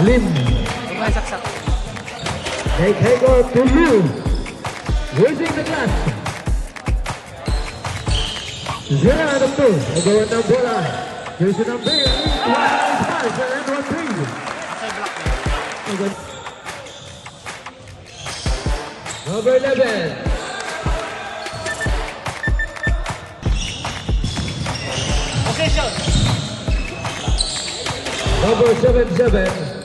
Lim. Sumasaksak. They take over to you. Raising the glass. 0 out of 2. Nagawan ng bola. Jersey number 8. 1-5 and 1-3. Number 11. Possession. Number 7-7.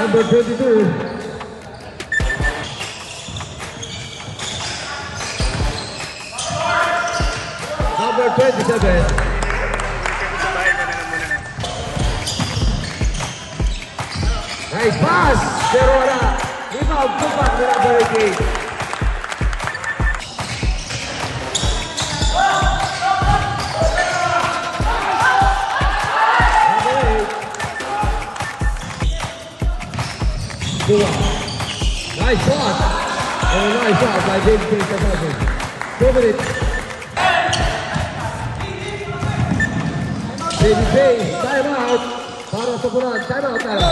Number 22. Number 27. Nice pass! Pero wala. Rebound, tupak na number 18. Nice shot. Oh, nice shot by James Payne. 2 minutes. Baby Payne, time out. Para sa punan, time out na.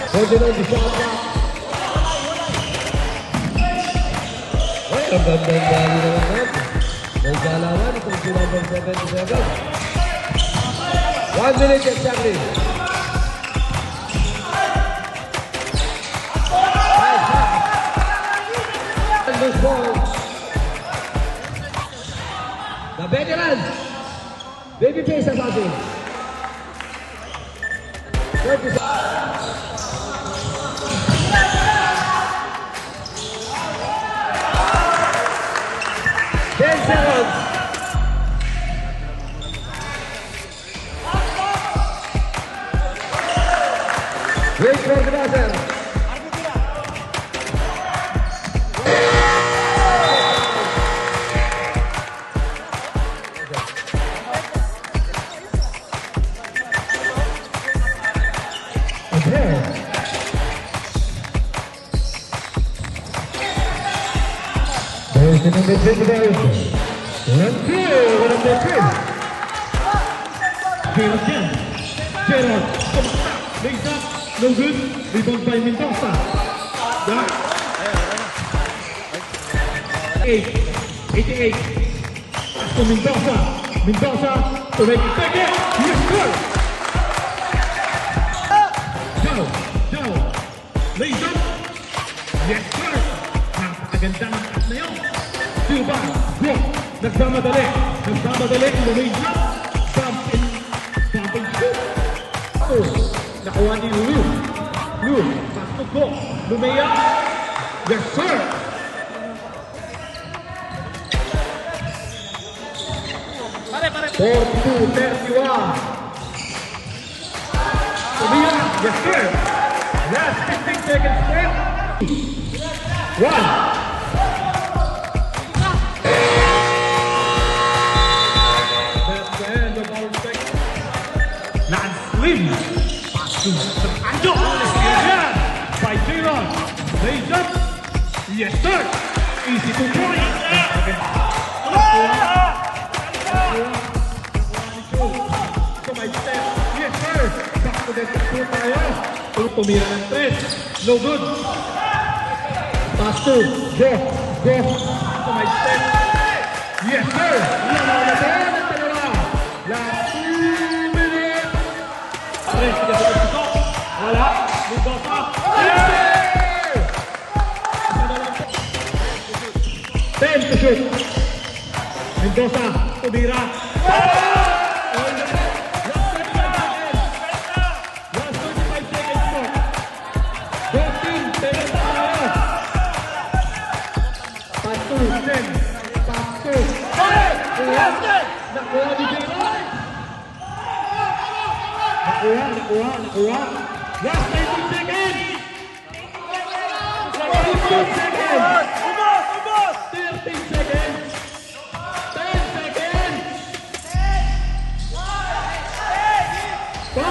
Holding on the shot clock. Ay, ang gandang dali naman natin. May galawan itong si number 77. 1 minute exactly. Nice pass. And this ball. The veteran. Baby Payne sa passing. 30 seconds. Wait for the buzzer. Okay. There's the number 25. 1-2, number 3. Gerald again. Gerald, legs up, no good. Rebound by Mendoza. Back. 88. Pass to Mendoza. Mendoza to make it back in. Yes, good. Down. Legs up. Yes, sir. Napakaganda ng pass na yun. Still back. Go. Nagmamadali, lumays up, bumping shoot. Oh, nakuha ni Lu, pass to go, lumay up. Yes, sir. Pare. 42-31. Lumay up, yes, sir. Last 15 seconds left. 1. Slim, passing to Ando, again by J-Ron, lays up, yes sir, easy to point, so may step, yes sir, back to the shoot tayo, tumira ng 3, no good, pass to, go, so may step, yes sir, last 2 minutes, wala, Mendoza, 10 to shoot. Mendoza, tumira. Last 25 seconds more. 14 seconds more. Pass to, 10. Pass to. Nakuha ni J-Ron. Nakuha. Last 19 seconds! 14 seconds! 13 seconds! 10 seconds! 5,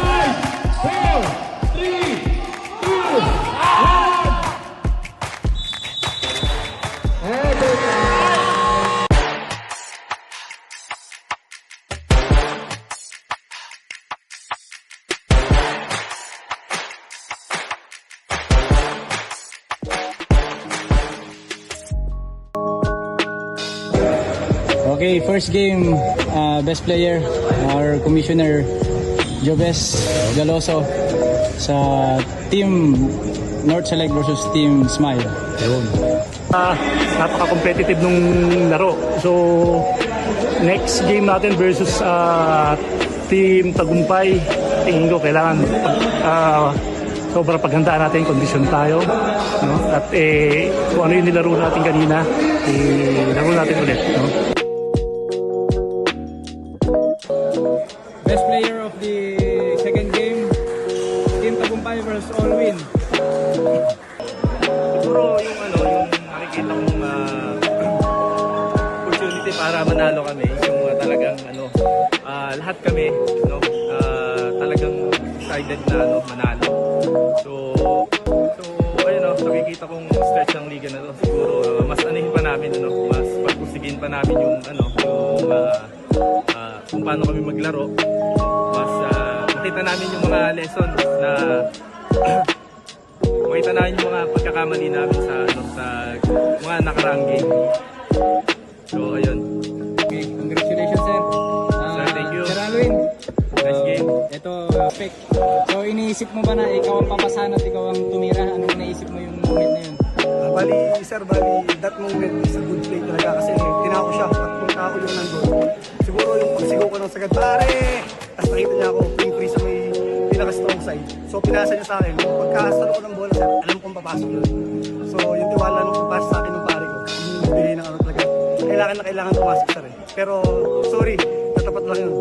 4, 3, 2, 1! Overtime! Okay, first game, best player, our commissioner, Joves Galoso sa Team North Select versus Team Smile. Napaka-competitive nung laro. So, next game natin versus Team Tagumpay, tingin ko kailangan sobra paghandaan natin, kondisyon tayo. No? At kung ano yung nilaro natin kanina, laro natin ulit. No? Best player of the second game, Team Tagumpay versus All Win. Siguro yung nakikita kong opportunity para manalo kami yung talagang lahat kami talagang excited na manalo. So ayun nakikita kong stretch ng liga na to. Siguro mas anihin pa namin mas pagpusigin pa namin yung kung paano kami maglaro. Mas makita namin yung mga lessons na makita namin yung mga pagkakamali namin sa mga nakaraang game. So, ayun. Okay, congratulations sir. Sir, thank you. Sir Alwin, Nice game. ito pick. So iniisip mo ba na ikaw ang papasan at ikaw ang tumira? Anong naisip mo yung moment na yun? Bali, that moment is a good play talaga kasi tinako siya at kung ako yung nandun. Siguro yung pagsigaw ko ng sagad, pare! Tapos nakita niya ako, free sa may pinaka-strong side. So pinasa niya sa akin, pagkasalo ko ng bola, sir, alam kong papasok yun. So yung tiwala nung pagpasa sa akin ng pare ko, yung bigay ng talaga. Kailangan pumasok, sir eh. Pero sorry, natapat lang yun.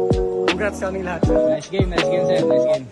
Congrats sa aming lahat, sir. Nice game sir, nice game.